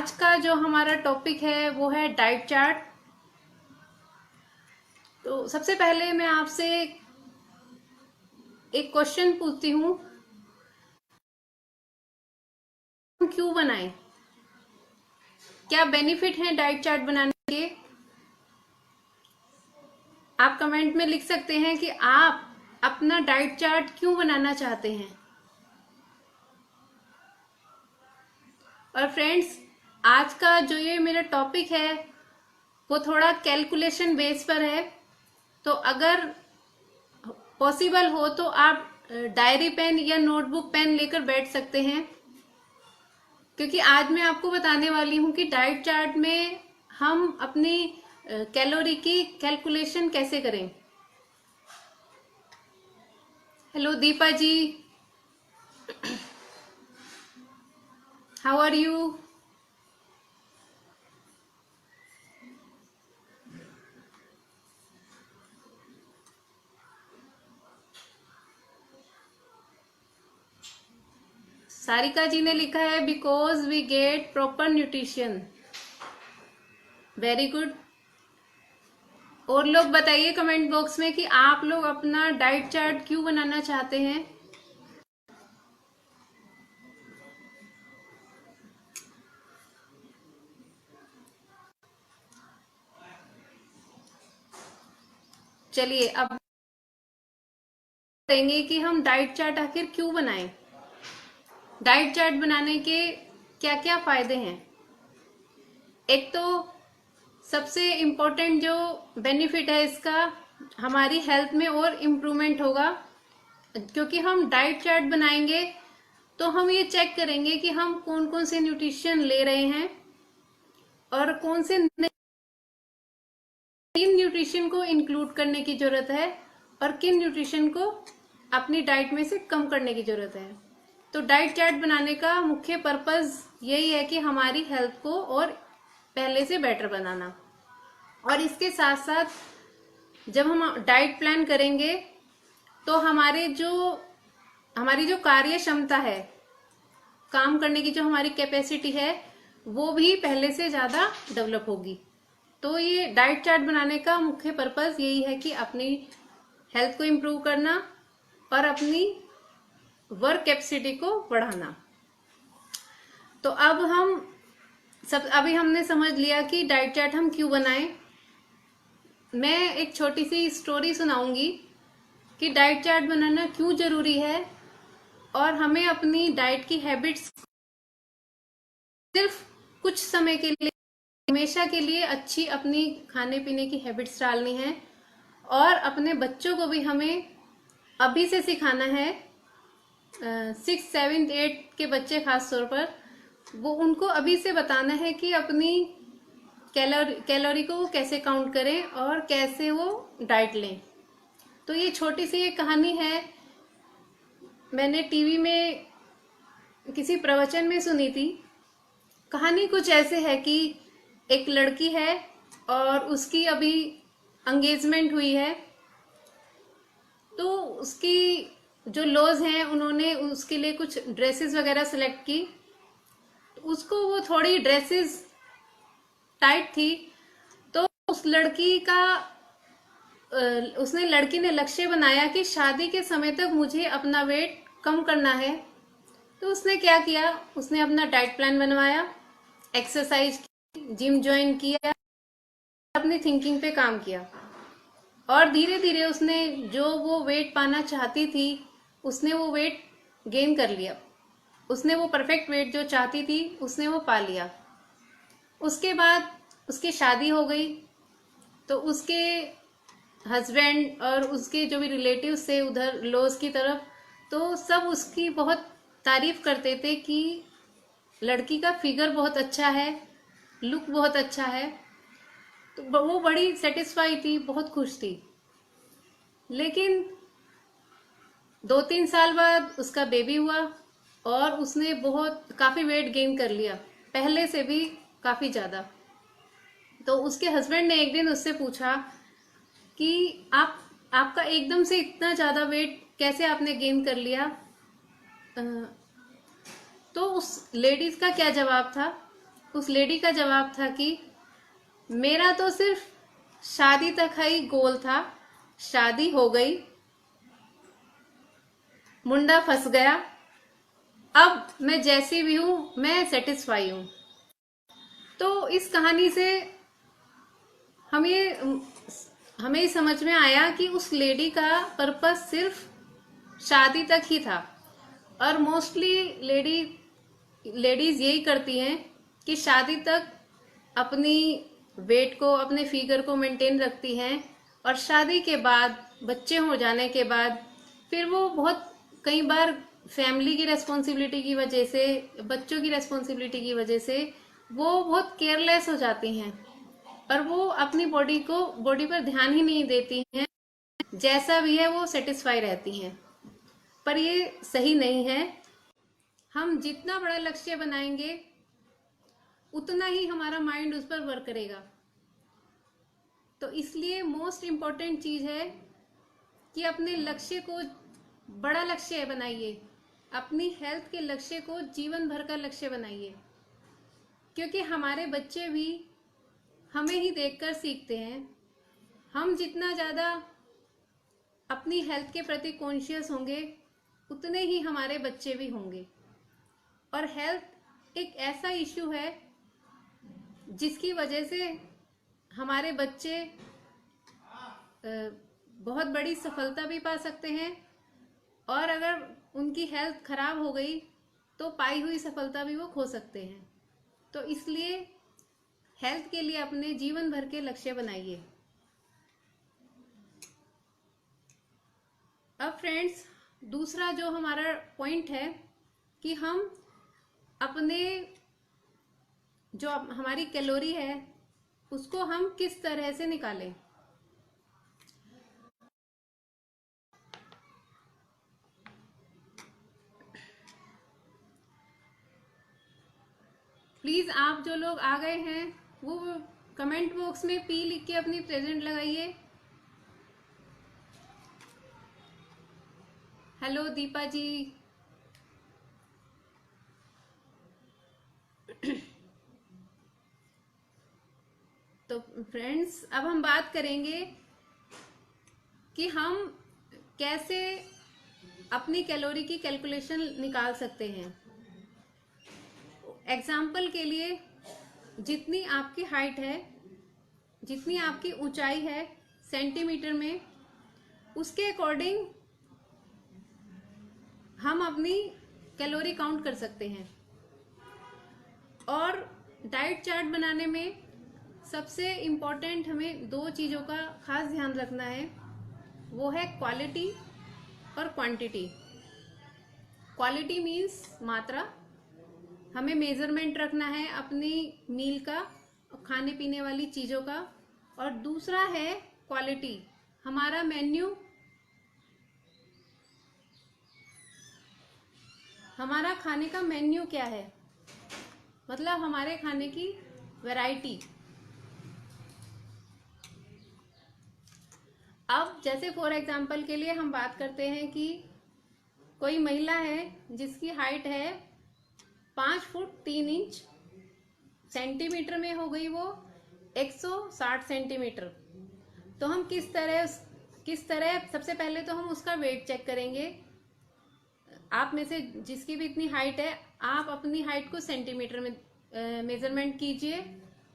आज का जो हमारा टॉपिक है वो है डाइट चार्ट। तो सबसे पहले मैं आपसे एक क्वेश्चन पूछती हूँ, क्यों बनाएं? क्या बेनिफिट है डाइट चार्ट बनाने के? आप कमेंट में लिख सकते हैं कि आप अपना डाइट चार्ट क्यों बनाना चाहते हैं। और फ्रेंड्स, आज का जो ये मेरा टॉपिक है वो थोड़ा कैलकुलेशन बेस पर है, तो अगर पॉसिबल हो तो आप डायरी पेन या नोटबुक पेन लेकर बैठ सकते हैं, क्योंकि आज मैं आपको बताने वाली हूँ कि डाइट चार्ट में हम अपनी कैलोरी की कैलकुलेशन कैसे करें। Hello Deepa ji, how are you? Sarika ji ने लिखा है because we get proper nutrition. Very good. और लोग बताइए कमेंट बॉक्स में कि आप लोग अपना डाइट चार्ट क्यों बनाना चाहते हैं। चलिए अब करेंगे कि हम डाइट चार्ट आखिर क्यों बनाएं। डाइट चार्ट बनाने के क्या क्या फायदे हैं। एक तो सबसे इम्पोर्टेंट जो बेनिफिट है इसका, हमारी हेल्थ में और इम्प्रूवमेंट होगा, क्योंकि हम डाइट चार्ट बनाएंगे तो हम ये चेक करेंगे कि हम कौन कौन से न्यूट्रिशन ले रहे हैं और कौन से किन न्यूट्रिशन को इंक्लूड करने की जरूरत है और किन न्यूट्रिशन को अपनी डाइट में से कम करने की जरूरत है। तो डाइट चार्ट बनाने का मुख्य पर्पस यही है कि हमारी हेल्थ को और पहले से बेटर बनाना। और इसके साथ साथ जब हम डाइट प्लान करेंगे तो हमारी जो कार्य क्षमता है, काम करने की जो हमारी कैपेसिटी है, वो भी पहले से ज्यादा डेवलप होगी। तो ये डाइट चार्ट बनाने का मुख्य पर्पस यही है कि अपनी हेल्थ को इम्प्रूव करना और अपनी वर्क कैपेसिटी को बढ़ाना। तो अब अभी हमने समझ लिया कि डाइट चार्ट हम क्यों बनाएं। मैं एक छोटी सी स्टोरी सुनाऊंगी कि डाइट चार्ट बनाना क्यों जरूरी है और हमें अपनी डाइट की हैबिट्स सिर्फ कुछ समय के लिए, हमेशा के लिए अच्छी अपनी खाने पीने की हैबिट्स डालनी है। और अपने बच्चों को भी हमें अभी से सिखाना है। 6, 7, 8 के बच्चे खास तौर पर, वो उनको अभी से बताना है कि अपनी कैलोरी को कैसे काउंट करें और कैसे वो डाइट लें। तो ये छोटी सी एक कहानी है, मैंने टीवी में किसी प्रवचन में सुनी थी। कहानी कुछ ऐसे है कि एक लड़की है और उसकी अभी एंगेजमेंट हुई है। तो उसकी जो लॉज हैं, उन्होंने उसके लिए कुछ ड्रेसेस वगैरह सेलेक्ट की। उसको वो थोड़ी ड्रेसेस टाइट थी, तो उसने लड़की ने लक्ष्य बनाया कि शादी के समय तक मुझे अपना वेट कम करना है। तो उसने क्या किया, उसने अपना डाइट प्लान बनवाया, एक्सरसाइज की, जिम ज्वाइन किया, अपनी थिंकिंग पे काम किया। और धीरे धीरे उसने जो वो वेट पाना चाहती थी, उसने वो वेट गेन कर लिया। उसने वो परफेक्ट वेट जो चाहती थी उसने वो पा लिया। उसके बाद उसकी शादी हो गई। तो उसके हस्बैंड और उसके जो भी रिलेटिव्स थे उधर लॉज की तरफ, तो सब उसकी बहुत तारीफ करते थे कि लड़की का फिगर बहुत अच्छा है, लुक बहुत अच्छा है। तो वो बड़ी सेटिस्फाई थी, बहुत खुश थी। लेकिन 2-3 साल बाद उसका बेबी हुआ और उसने काफी वेट गेन कर लिया, पहले से भी काफी ज्यादा। तो उसके हस्बैंड ने एक दिन उससे पूछा कि आपका एकदम से इतना ज्यादा वेट कैसे आपने गेन कर लिया। तो उस लेडीज का क्या जवाब था उस लेडी का जवाब था कि मेरा तो सिर्फ शादी तक ही गोल था, शादी हो गई, मुंडा फंस गया, अब मैं जैसी भी हूं मैं सेटिस्फाई हूं। तो इस कहानी से हमें समझ में आया कि उस लेडी का पर्पस सिर्फ शादी तक ही था। और मोस्टली लेडीज यही करती हैं कि शादी तक अपनी वेट को, अपने फिगर को मेंटेन रखती हैं, और शादी के बाद, बच्चे हो जाने के बाद फिर वो बहुत, कई बार फैमिली की रेस्पॉन्सिबिलिटी की वजह से, बच्चों की रेस्पॉन्सिबिलिटी की वजह से वो बहुत केयरलेस हो जाती हैं और वो अपनी बॉडी पर ध्यान ही नहीं देती हैं, जैसा भी है वो सेटिस्फाई रहती हैं। पर ये सही नहीं है। हम जितना बड़ा लक्ष्य बनाएंगे उतना ही हमारा माइंड उस पर वर्क करेगा। तो इसलिए मोस्ट इम्पॉर्टेंट चीज है कि अपने लक्ष्य को बड़ा लक्ष्य बनाइए, अपनी हेल्थ के लक्ष्य को जीवन भर का लक्ष्य बनाइए, क्योंकि हमारे बच्चे भी हमें ही देखकर सीखते हैं। हम जितना ज़्यादा अपनी हेल्थ के प्रति कॉन्शियस होंगे उतने ही हमारे बच्चे भी होंगे। और हेल्थ एक ऐसा इशू है जिसकी वजह से हमारे बच्चे बहुत बड़ी सफलता भी पा सकते हैं, और अगर उनकी हेल्थ खराब हो गई तो पाई हुई सफलता भी वो खो सकते हैं। तो इसलिए हेल्थ के लिए अपने जीवन भर के लक्ष्य बनाइए। अब फ्रेंड्स, दूसरा जो हमारा पॉइंट है कि हम अपने जो हमारी कैलोरी है उसको हम किस तरह से निकालें। प्लीज आप जो लोग आ गए हैं वो कमेंट बॉक्स में पी लिख के अपनी प्रेजेंट लगाइए। हेलो दीपा जी। तो फ्रेंड्स, अब हम बात करेंगे कि हम कैसे अपनी कैलोरी की कैलकुलेशन निकाल सकते हैं। एग्जाम्पल के लिए, जितनी आपकी हाइट है, जितनी आपकी ऊंचाई है सेंटीमीटर में, उसके अकॉर्डिंग हम अपनी कैलोरी काउंट कर सकते हैं। और डाइट चार्ट बनाने में सबसे इम्पोर्टेंट हमें दो चीज़ों का खास ध्यान रखना है, वो है क्वालिटी और क्वांटिटी। क्वालिटी मीन्स मात्रा, हमें मेजरमेंट रखना है अपनी मील का, खाने पीने वाली चीज़ों का। और दूसरा है क्वालिटी, हमारा मेन्यू, हमारा खाने का मेन्यू क्या है, मतलब हमारे खाने की वैरायटी। अब जैसे फॉर एग्जांपल के लिए हम बात करते हैं कि कोई महिला है जिसकी हाइट है 5 फुट 3 इंच, सेंटीमीटर में हो गई वो 160 सेंटीमीटर। तो हम किस तरह सबसे पहले तो हम उसका वेट चेक करेंगे। आप में से जिसकी भी इतनी हाइट है, आप अपनी हाइट को सेंटीमीटर में मेजरमेंट कीजिए।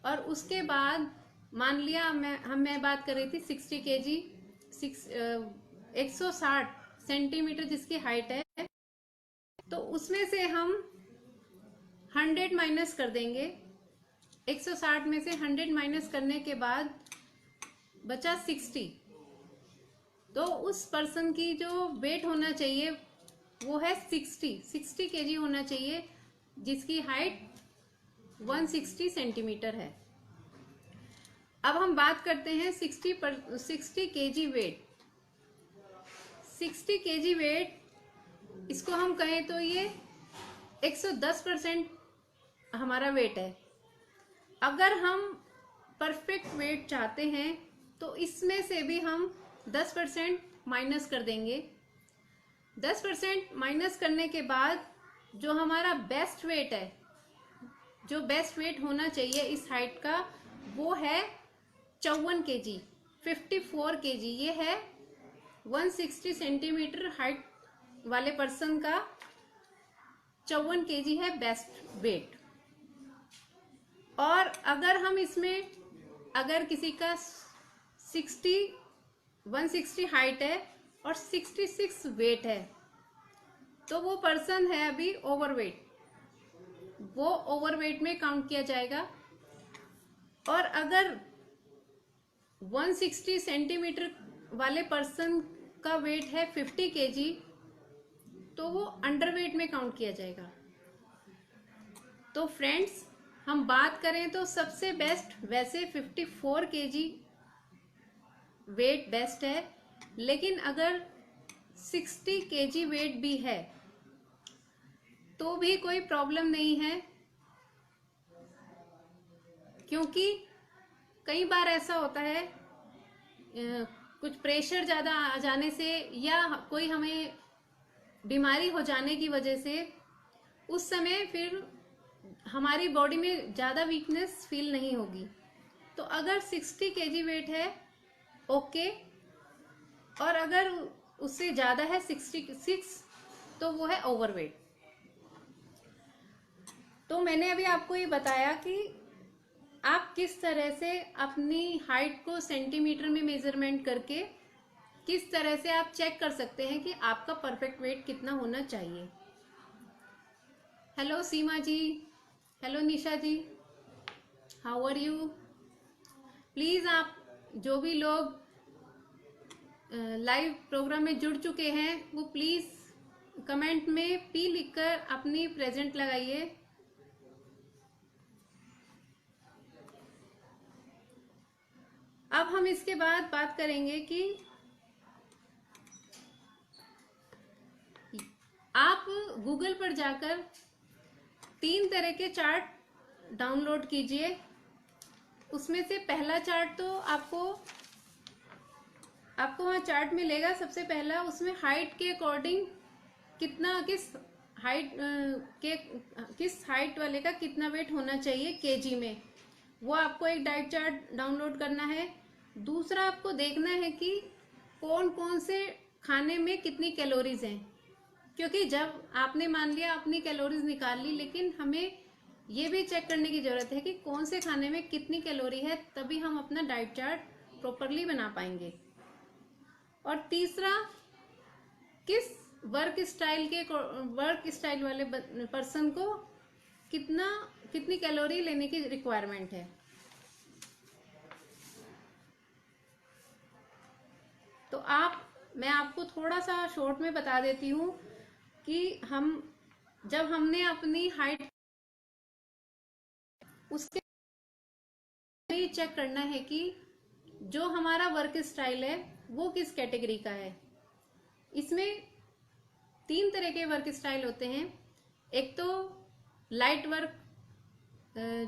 और उसके बाद मान लिया मैं बात कर रही थी 60 kg, 160 सेंटीमीटर जिसकी हाइट है, तो उसमें से हम 100 माइनस कर देंगे। 160 में से 100 माइनस करने के बाद बचा 60। तो उस पर्सन की जो वेट होना चाहिए वो है 60 kg होना चाहिए, जिसकी हाइट 160 सेंटीमीटर है। अब हम बात करते हैं 60 kg वेट। 60 kg वेट, इसको हम कहें तो ये 110% हमारा वेट है। अगर हम परफेक्ट वेट चाहते हैं तो इसमें से भी हम 10% माइनस कर देंगे। 10% माइनस करने के बाद जो हमारा बेस्ट वेट है जो बेस्ट वेट होना चाहिए इस हाइट का वो है 54 kg, 54 kg। ये है 160 सेंटीमीटर हाइट वाले पर्सन का 54 kg है बेस्ट वेट। और अगर हम इसमें अगर किसी का 160 हाइट है और 66 वेट है तो वो पर्सन है अभी ओवरवेट, वो ओवरवेट में काउंट किया जाएगा। और अगर 160 सेंटीमीटर वाले पर्सन का वेट है 50 kg तो वो अंडरवेट में काउंट किया जाएगा। तो फ्रेंड्स, हम बात करें तो सबसे बेस्ट वैसे 54 kg वेट बेस्ट है, लेकिन अगर 60 kg वेट भी है तो भी कोई प्रॉब्लम नहीं है, क्योंकि कई बार ऐसा होता है कुछ प्रेशर ज़्यादा आ जाने से या कोई हमें बीमारी हो जाने की वजह से उस समय फिर हमारी बॉडी में ज़्यादा वीकनेस फील नहीं होगी। तो अगर 60 kg वेट है ओके, और अगर उससे ज़्यादा है 66 तो वो है ओवरवेट। तो मैंने अभी आपको ये बताया कि आप किस तरह से अपनी हाइट को सेंटीमीटर में मेजरमेंट करके किस तरह से आप चेक कर सकते हैं कि आपका परफेक्ट वेट कितना होना चाहिए। Hello Seema ji, hello Nisha ji, how are you. Please आप जो भी लोग लाइव प्रोग्राम में जुड़ चुके हैं वो प्लीज़ कमेंट में पी लिखकर अपनी प्रेजेंट लगाइए। अब हम इसके बाद बात करेंगे कि आप गूगल पर जाकर 3 तरह के चार्ट डाउनलोड कीजिए। उसमें से पहला चार्ट तो आपको वहाँ चार्ट मिलेगा। सबसे पहला उसमें हाइट के अकॉर्डिंग कितना किस हाइट वाले का कितना वेट होना चाहिए केजी में, वो आपको एक डाइट चार्ट डाउनलोड करना है। दूसरा आपको देखना है कि कौन कौन से खाने में कितनी कैलोरीज हैं, क्योंकि जब आपने मान लिया अपनी कैलोरीज निकाल ली, लेकिन हमें ये भी चेक करने की जरूरत है कि कौन से खाने में कितनी कैलोरी है, तभी हम अपना डाइट चार्ट प्रॉपरली बना पाएंगे। और तीसरा, किस वर्क स्टाइल वाले पर्सन को कितनी कैलोरी लेने की रिक्वायरमेंट है। तो मैं आपको थोड़ा सा शॉर्ट में बता देती हूँ कि जब हमने अपनी हाइट उसके चेक करना है कि जो हमारा वर्क स्टाइल है वो किस कैटेगरी का है। इसमें 3 तरह के वर्क स्टाइल होते हैं। एक तो लाइट वर्क,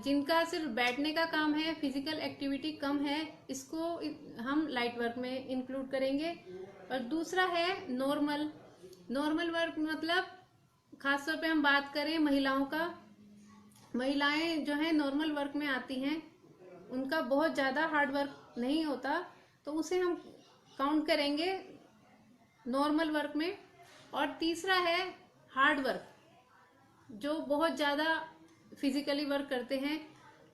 जिनका सिर्फ बैठने का काम है, फिजिकल एक्टिविटी कम है, इसको हम लाइट वर्क में इंक्लूड करेंगे। और दूसरा है नॉर्मल वर्क, मतलब खासतौर पे हम बात करें महिलाओं का, महिलाएं जो है नॉर्मल वर्क में आती हैं, उनका बहुत ज़्यादा हार्ड वर्क नहीं होता, तो उसे हम काउंट करेंगे नॉर्मल वर्क में। और तीसरा है हार्ड वर्क, जो बहुत ज़्यादा फिजिकली वर्क करते हैं,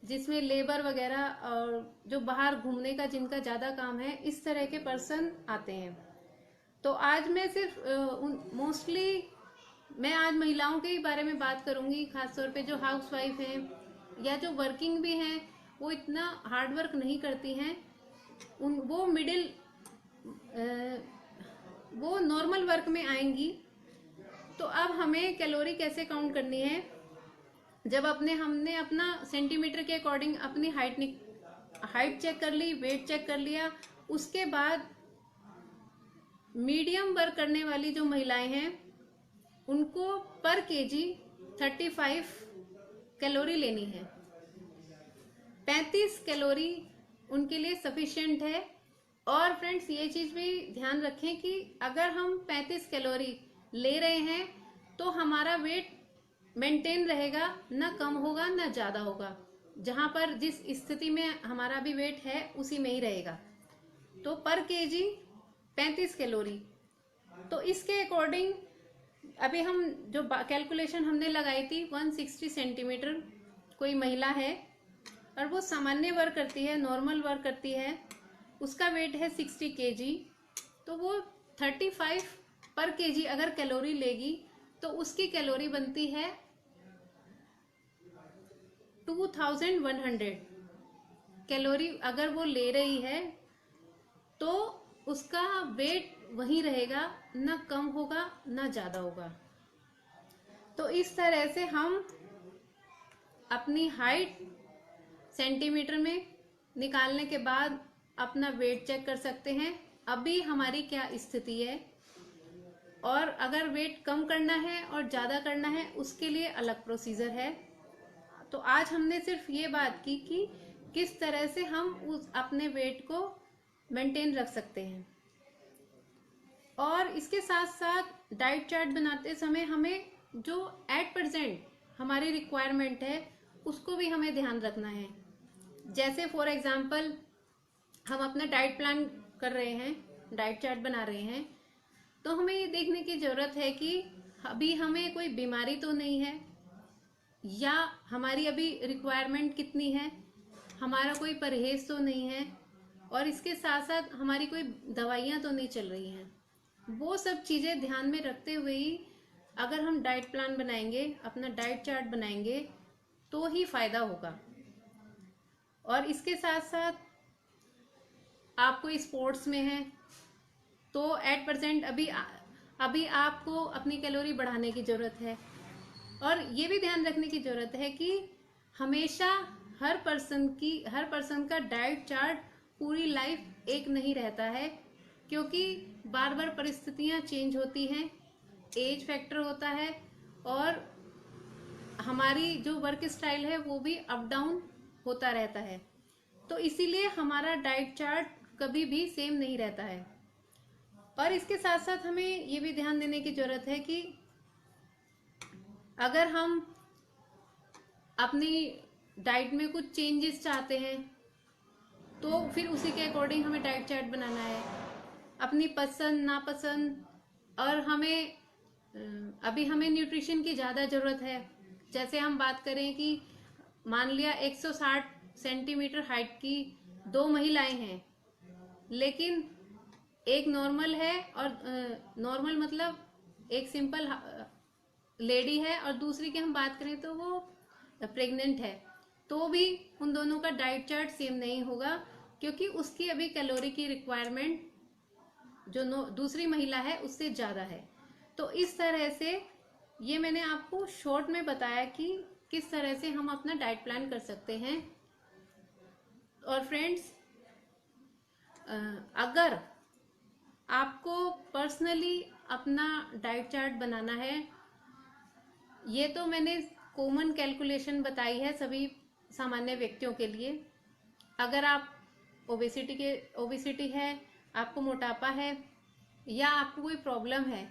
जिसमें लेबर वगैरह और जो बाहर घूमने का जिनका ज़्यादा काम है, इस तरह के पर्सन आते हैं। तो आज मैं सिर्फ मोस्टली मैं आज महिलाओं के ही बारे में बात करूंगी, खासतौर पे जो हाउसवाइफ हैं या जो वर्किंग भी हैं, वो इतना हार्ड वर्क नहीं करती हैं, वो नॉर्मल वर्क में आएंगी। तो अब हमें कैलोरी कैसे काउंट करनी है, जब हमने अपना सेंटीमीटर के अकॉर्डिंग अपनी हाइट चेक कर ली, वेट चेक कर लिया, उसके बाद मीडियम वर्क करने वाली जो महिलाएं हैं उनको पर केजी 35 कैलोरी लेनी है। 35 कैलोरी उनके लिए सफिशिएंट है। और फ्रेंड्स, ये चीज भी ध्यान रखें कि अगर हम 35 कैलोरी ले रहे हैं तो हमारा वेट मेंटेन रहेगा, ना कम होगा ना ज़्यादा होगा। जहाँ पर जिस स्थिति में हमारा भी वेट है उसी में ही रहेगा। तो पर केजी 35 कैलोरी। तो इसके अकॉर्डिंग अभी हम जो कैलकुलेशन हमने लगाई थी 160 सेंटीमीटर, कोई महिला है और वो सामान्य वर्क करती है, नॉर्मल वर्क करती है, उसका वेट है 60 केजी, तो वो 35 पर केजी अगर कैलोरी लेगी तो उसकी कैलोरी बनती है 2100 कैलोरी। अगर वो ले रही है तो उसका वेट वही रहेगा, ना कम होगा ना ज़्यादा होगा। तो इस तरह से हम अपनी हाइट सेंटीमीटर में निकालने के बाद अपना वेट चेक कर सकते हैं, अभी हमारी क्या स्थिति है। और अगर वेट कम करना है और ज़्यादा करना है उसके लिए अलग प्रोसीजर है। तो आज हमने सिर्फ ये बात की कि किस तरह से हम उस अपने वेट को मेंटेन रख सकते हैं। और इसके साथ साथ डाइट चार्ट बनाते समय हमें जो एट प्रेजेंट हमारी रिक्वायरमेंट है उसको भी हमें ध्यान रखना है। जैसे फॉर एग्जांपल हम अपना डाइट प्लान कर रहे हैं, डाइट चार्ट बना रहे हैं, तो हमें ये देखने की ज़रूरत है कि अभी हमें कोई बीमारी तो नहीं है, या हमारी अभी रिक्वायरमेंट कितनी है, हमारा कोई परहेज तो नहीं है, और इसके साथ साथ हमारी कोई दवाइयाँ तो नहीं चल रही हैं। वो सब चीज़ें ध्यान में रखते हुए ही अगर हम डाइट प्लान बनाएंगे, अपना डाइट चार्ट बनाएंगे, तो ही फायदा होगा। और इसके साथ साथ आप कोई स्पोर्ट्स में है तो एट परसेंट अभी आपको अपनी कैलोरी बढ़ाने की ज़रूरत है। और ये भी ध्यान रखने की ज़रूरत है कि हमेशा हर पर्सन का डाइट चार्ट पूरी लाइफ एक नहीं रहता है, क्योंकि बार बार परिस्थितियाँ चेंज होती हैं, एज फैक्टर होता है, और हमारी जो वर्क स्टाइल है वो भी अप डाउन होता रहता है। तो इसीलिए हमारा डाइट चार्ट कभी भी सेम नहीं रहता है। और इसके साथ साथ हमें ये भी ध्यान देने की ज़रूरत है कि अगर हम अपनी डाइट में कुछ चेंजेस चाहते हैं तो फिर उसी के अकॉर्डिंग हमें डाइट चार्ट बनाना है, अपनी पसंद नापसंद। और अभी हमें न्यूट्रिशन की ज़्यादा ज़रूरत है। जैसे हम बात करें कि मान लिया 160 सेंटीमीटर हाइट की दो महिलाएं हैं, लेकिन एक नॉर्मल है, और नॉर्मल मतलब एक सिंपल लेडी है, और दूसरी की हम बात करें तो वो प्रेग्नेंट है, तो भी उन दोनों का डाइट चार्ट सेम नहीं होगा, क्योंकि उसकी अभी कैलोरी की रिक्वायरमेंट जो दूसरी महिला है उससे ज़्यादा है। तो इस तरह से ये मैंने आपको शॉर्ट में बताया कि किस तरह से हम अपना डाइट प्लान कर सकते हैं। और फ्रेंड्स, अगर आपको पर्सनली अपना डाइट चार्ट बनाना है, ये तो मैंने कॉमन कैलकुलेशन बताई है सभी सामान्य व्यक्तियों के लिए। अगर आप ओबेसिटी है, आपको मोटापा है, या आपको कोई प्रॉब्लम है,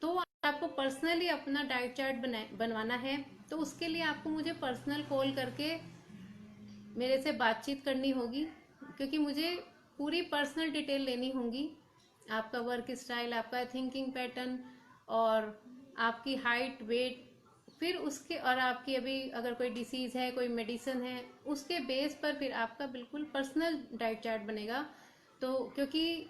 तो आपको पर्सनली अपना डाइट चार्ट बनवाना है, तो उसके लिए आपको मुझे पर्सनल कॉल करके मेरे से बातचीत करनी होगी, क्योंकि मुझे पूरी पर्सनल डिटेल लेनी होगी। आपका वर्क स्टाइल, आपका थिंकिंग पैटर्न, और आपकी हाइट, वेट, फिर उसके, और आपकी अभी अगर कोई डिसीज़ है, कोई मेडिसिन है, उसके बेस पर फिर आपका बिल्कुल पर्सनल डाइट चार्ट बनेगा। तो क्योंकि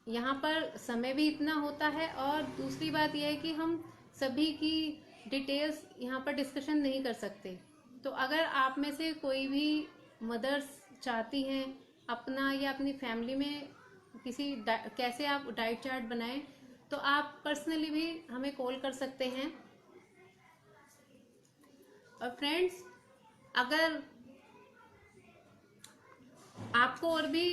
यहाँ पर समय भी इतना होता है, और दूसरी बात यह है कि हम सभी की डिटेल्स यहाँ पर डिस्कशन नहीं कर सकते। तो अगर आप में से कोई भी मदर्स चाहती हैं अपना या अपनी फैमिली में कैसे आप डाइट चार्ट बनाएं, तो आप पर्सनली भी हमें कॉल कर सकते हैं। और फ्रेंड्स, अगर आपको और भी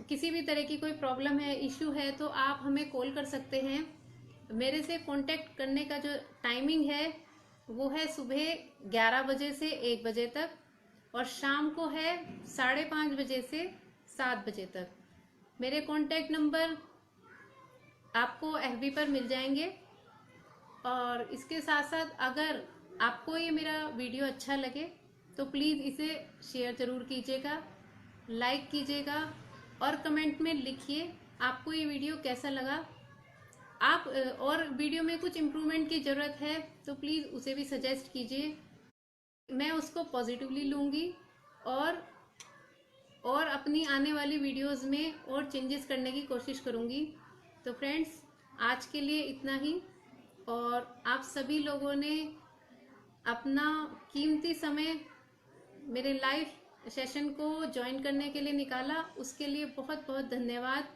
किसी भी तरह की कोई प्रॉब्लम है, इश्यू है, तो आप हमें कॉल कर सकते हैं। मेरे से कांटेक्ट करने का जो टाइमिंग है वो है सुबह 11 बजे से 1 बजे तक, और शाम को है 5:30 बजे से 7 बजे तक। मेरे कांटेक्ट नंबर आपको FB पर मिल जाएंगे, और इसके साथ साथ अगर आपको ये मेरा वीडियो अच्छा लगे तो प्लीज़ इसे शेयर ज़रूर कीजिएगा, लाइक कीजिएगा और कमेंट में लिखिए आपको ये वीडियो कैसा लगा। आप और वीडियो में कुछ इम्प्रूवमेंट की ज़रूरत है तो प्लीज़ उसे भी सजेस्ट कीजिए, मैं उसको पॉजिटिवली लूँगी और अपनी आने वाली वीडियोस में और चेंजेस करने की कोशिश करूँगी। तो फ्रेंड्स, आज के लिए इतना ही। और आप सभी लोगों ने अपना कीमती समय मेरे लाइव सेशन को ज्वाइन करने के लिए निकाला, उसके लिए बहुत बहुत धन्यवाद।